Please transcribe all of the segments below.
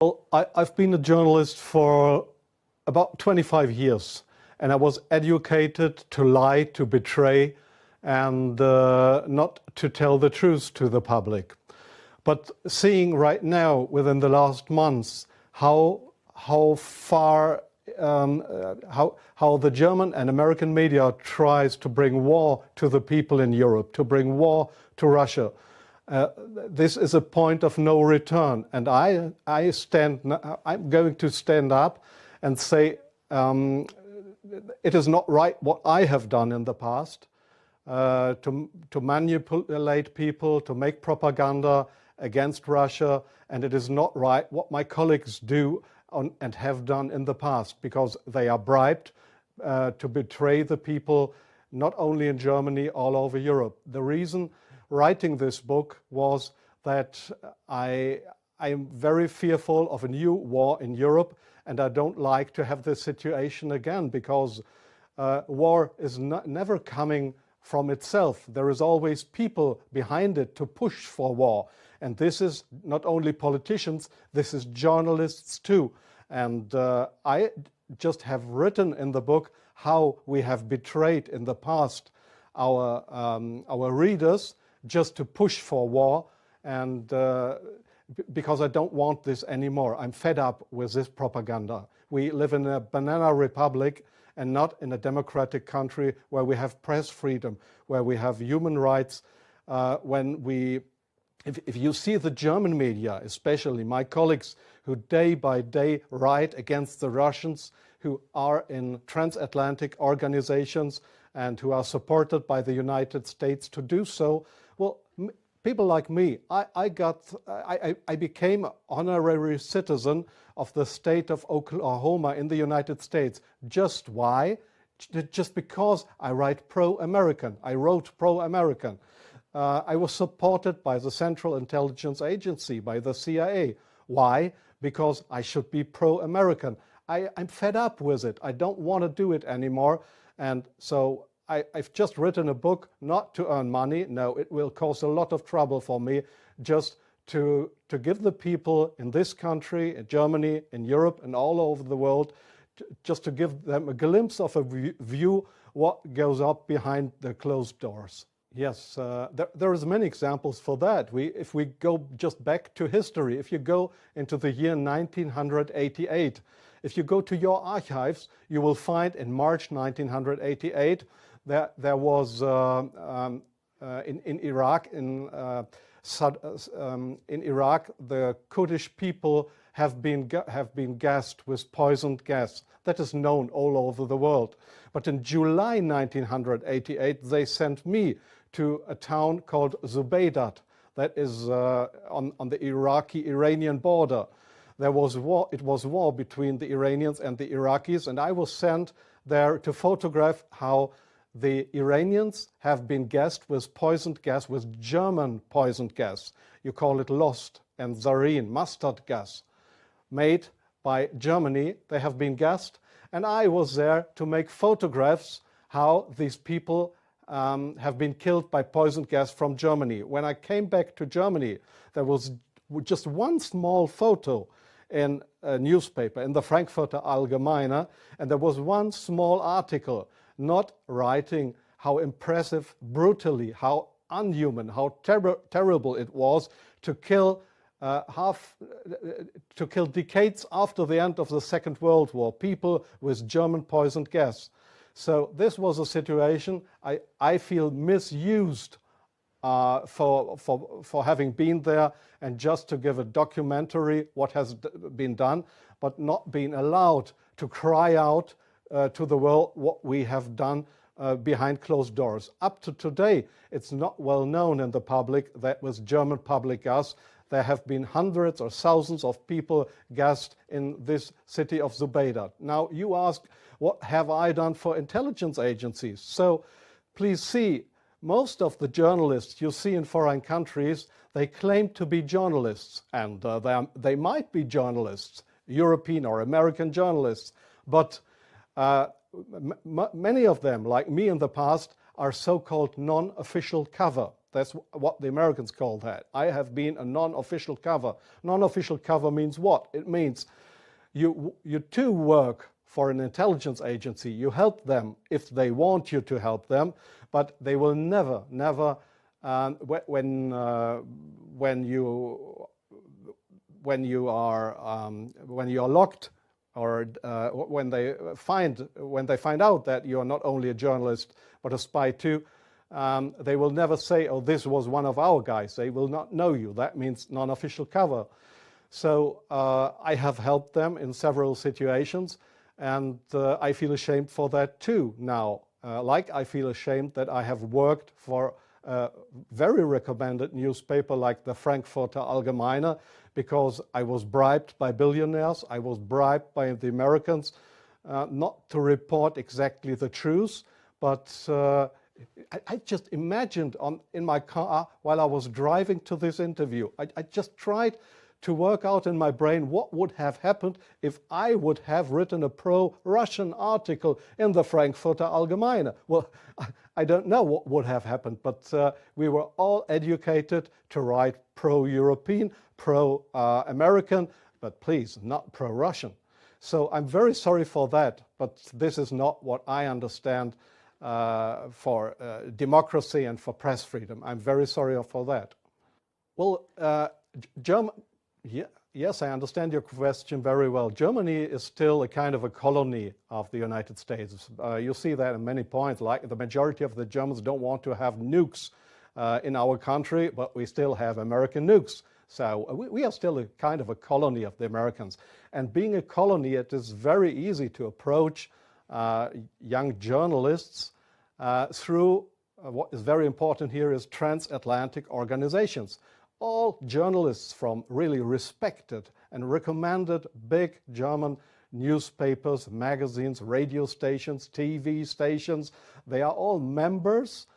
Well, I've been a journalist for about 25 years, and I was educated to lie, to betray, and not to tell the truth to the public. But seeing right now, within the last months, how far how the German and American media tries to bring war to the people in Europe, to bring war to Russia. This is a point of no return, and I'm going to stand up and say it is not right what I have done in the past, to manipulate people, to make propaganda against Russia, and it is not right what my colleagues do and have done in the past, because they are bribed to betray the people, not only in Germany, all over Europe. The reason writing this book was that I am very fearful of a new war in Europe, and I don't like to have this situation again, because war is never coming from itself. There is always people behind it to push for war. And this is not only politicians, this is journalists too. And I just have written in the book how we have betrayed in the past our readers just to push for war, and because I don't want this anymore. I'm fed up with this propaganda. We live in a banana republic and not in a democratic country where we have press freedom, where we have human rights. If you see the German media, especially my colleagues who day by day write against the Russians, who are in transatlantic organizations and who are supported by the United States to do so, well, people like me, I became an honorary citizen of the state of Oklahoma in the United States. Just why? Just because I write pro-American. I wrote pro-American. I was supported by the Central Intelligence Agency, by the CIA. Why? Because I should be pro-American. I'm fed up with it. I don't want to do it anymore. And so I've just written a book not to earn money. No, it will cause a lot of trouble for me, just to give the people in this country, in Germany, in Europe, and all over the world, just to give them a glimpse of a view what goes up behind the closed doors. Yes, there is many examples for that. If we go just back to history, if you go into the year 1988, if you go to your archives, you will find in March 1988 there was in Iraq, the Kurdish people have been gassed with poisoned gas. That is known all over the world. But in July 1988, they sent me to a town called Zubaydat, that is on the Iraqi-Iranian border. There was war. It was war between the Iranians and the Iraqis, and I was sent there to photograph how the Iranians have been gassed with poisoned gas, with German poisoned gas. You call it Lost and Zarine, mustard gas, made by Germany. They have been gassed, and I was there to make photographs how these people have been killed by poisoned gas from Germany. When I came back to Germany, there was just one small photo in a newspaper, in the Frankfurter Allgemeine, and there was one small article not writing how impressive, brutally, how unhuman, how terrible it was to kill decades after the end of the Second World War, people with German poisoned gas. So this was a situation I feel misused for having been there and just to give a documentary what has been done, but not being allowed to cry out to the world what we have done behind closed doors. Up to today, it's not well known in the public that with German public gas, there have been hundreds or thousands of people gassed in this city of Zubaydat. Now, you ask, what have I done for intelligence agencies? So please see, most of the journalists you see in foreign countries, they claim to be journalists, and they might be journalists, European or American journalists, but many of them, like me in the past, are so-called non-official cover. That's what the Americans call that. I have been a non-official cover. Non-official cover means what? It means you too work for an intelligence agency. You help them if they want you to help them, but they will never, when you are locked, or when they find out that you are not only a journalist but a spy too, they will never say, "Oh, this was one of our guys." They will not know you. That means non-official cover. So I have helped them in several situations, and I feel ashamed for that too now. Like I feel ashamed that I have worked for a very recommended newspaper like the Frankfurter Allgemeine, because I was bribed by billionaires, I was bribed by the Americans not to report exactly the truth, but I just imagined in my car while I was driving to this interview, I just tried to work out in my brain what would have happened if I would have written a pro-Russian article in the Frankfurter Allgemeine. Well, I don't know what would have happened, but we were all educated to write pro-European, pro-American, but please, not pro-Russian. So I'm very sorry for that, but this is not what I understand for democracy and for press freedom. I'm very sorry for that. Well, yes, I understand your question very well. Germany is still a kind of a colony of the United States. You see that in many points, like the majority of the Germans don't want to have nukes in our country, but we still have American nukes. So we are still a kind of a colony of the Americans. And being a colony, it is very easy to approach young journalists through what is very important here is transatlantic organizations. All journalists from really respected and recommended big German newspapers, magazines, radio stations, TV stations, they are all members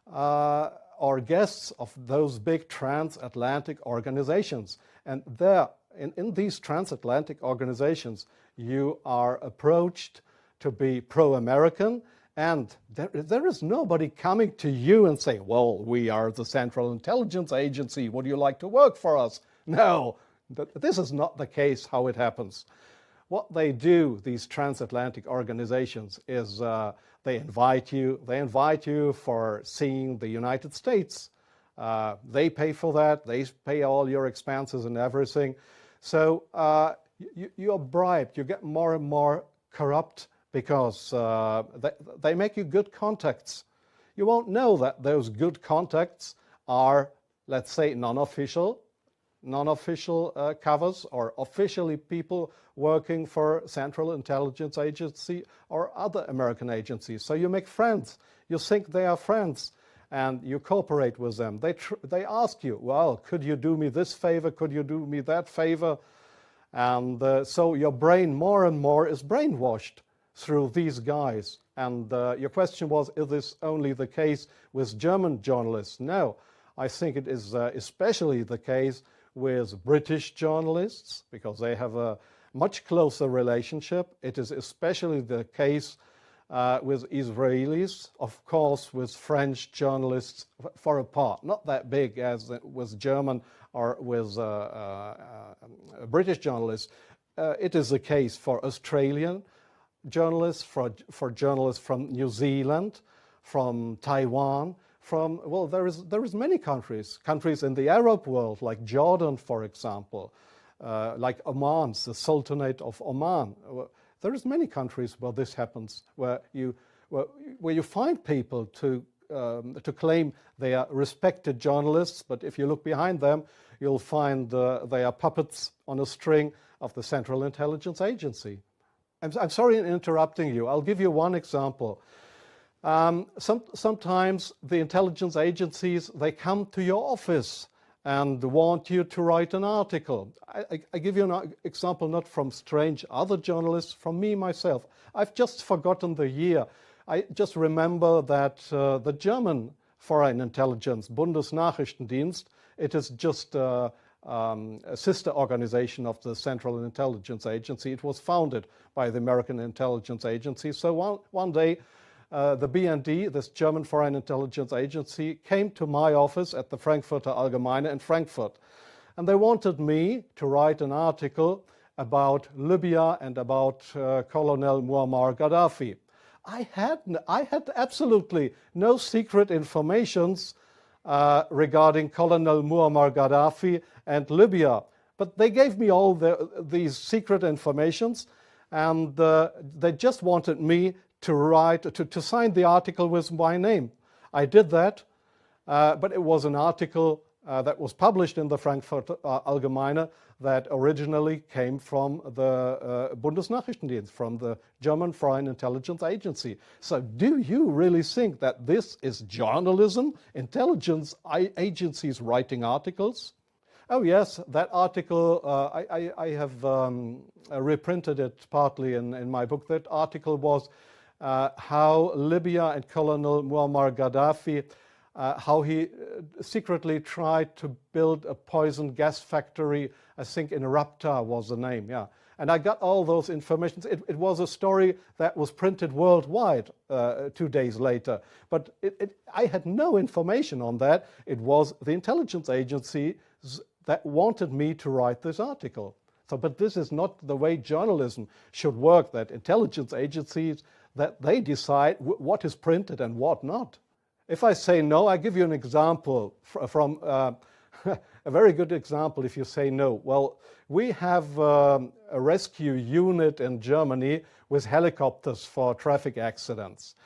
or guests of those big transatlantic organizations. And there, in these transatlantic organizations, you are approached to be pro-American, and there is nobody coming to you and saying, well, we are the Central Intelligence Agency, would you like to work for us? No, this is not the case how it happens. What they do, these transatlantic organizations, is they invite you for seeing the United States. They pay for that, they pay all your expenses and everything. So you are bribed, you get more and more corrupt, because they make you good contacts. You won't know that those good contacts are, let's say, non-official covers, or officially people working for Central Intelligence Agency or other American agencies. So you make friends. You think they are friends, and you cooperate with them. They ask you, well, could you do me this favor? Could you do me that favor? And so your brain more and more is brainwashed through these guys. And your question was, is this only the case with German journalists? No, I think it is especially the case with British journalists, because they have a much closer relationship. It is especially the case with Israelis, of course, with French journalists for a part, not that big as with German or with British journalists. It is the case for Australian journalists, for journalists from New Zealand, from Taiwan, well, there is many countries in the Arab world, like Jordan, for example, like Oman, the Sultanate of Oman. There is many countries where this happens, where you find people to claim they are respected journalists, but if you look behind them, you'll find they are puppets on a string of the Central Intelligence Agency. I'm sorry in interrupting you. I'll give you one example. Sometimes the intelligence agencies, they come to your office and want you to write an article. I give you an example not from strange other journalists, from me myself. I've just forgotten the year. I just remember that the German Foreign Intelligence, Bundesnachrichtendienst, it is just a sister organization of the Central Intelligence Agency. It was founded by the American Intelligence Agency. So one day the BND, this German Foreign Intelligence Agency, came to my office at the Frankfurter Allgemeine in Frankfurt. And they wanted me to write an article about Libya and about Colonel Muammar Gaddafi. I had absolutely no secret informations regarding Colonel Muammar Gaddafi and Libya. But they gave me all these secret informations, and they just wanted me to write, to sign the article with my name. I did that, but it was an article that was published in the Frankfurter Allgemeine that originally came from the Bundesnachrichtendienst, from the German Foreign Intelligence Agency. So do you really think that this is journalism, intelligence agencies writing articles? Oh yes, that article, I have reprinted it partly in my book. That article was how Libya and Colonel Muammar Gaddafi, how he secretly tried to build a poison gas factory, I think in Rabta was the name, yeah. And I got all those information. It was a story that was printed worldwide 2 days later. But I had no information on that. It was the intelligence agencies that wanted me to write this article. So, but this is not the way journalism should work, that intelligence agencies, that they decide what is printed and what not. If I say no, I give you an example from a very good example if you say no. Well, we have a rescue unit in Germany with helicopters for traffic accidents.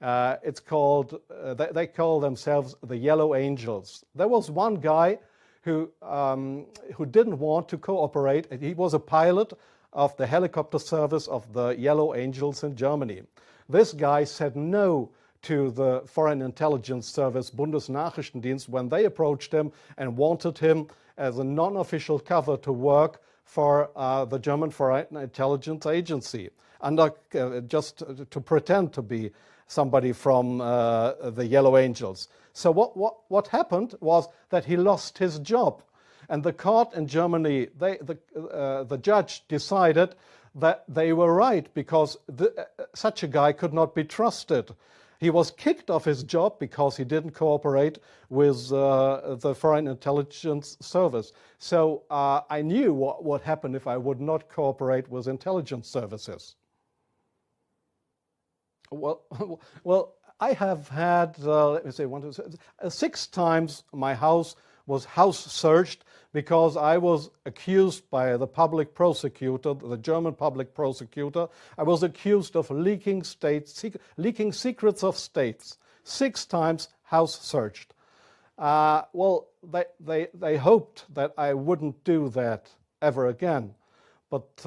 It's called, they call themselves the Yellow Angels. There was one guy who didn't want to cooperate. He was a pilot of the helicopter service of the Yellow Angels in Germany. This guy said no to the Foreign Intelligence Service, Bundesnachrichtendienst, when they approached him and wanted him as a non-official cover to work for the German Foreign Intelligence Agency, under just to pretend to be somebody from the Yellow Angels. So what happened was that he lost his job, and the court in Germany, the judge decided that they were right, because such a guy could not be trusted. He was kicked off his job because he didn't cooperate with the Foreign Intelligence Service. So I knew what would happen if I would not cooperate with intelligence services. Well, I have had, let me say, 6 times my house was house searched because I was accused by the public prosecutor, the German public prosecutor. I was accused of leaking secrets of states. 6 times house searched. Well, they hoped that I wouldn't do that ever again. But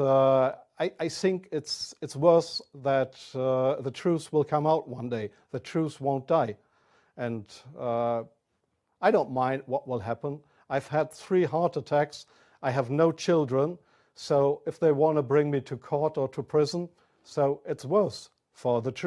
I think it's worse that the truth will come out one day. The truth won't die. And I don't mind what will happen. I've had 3 heart attacks. I have no children. So if they want to bring me to court or to prison, so it's worse for the truth.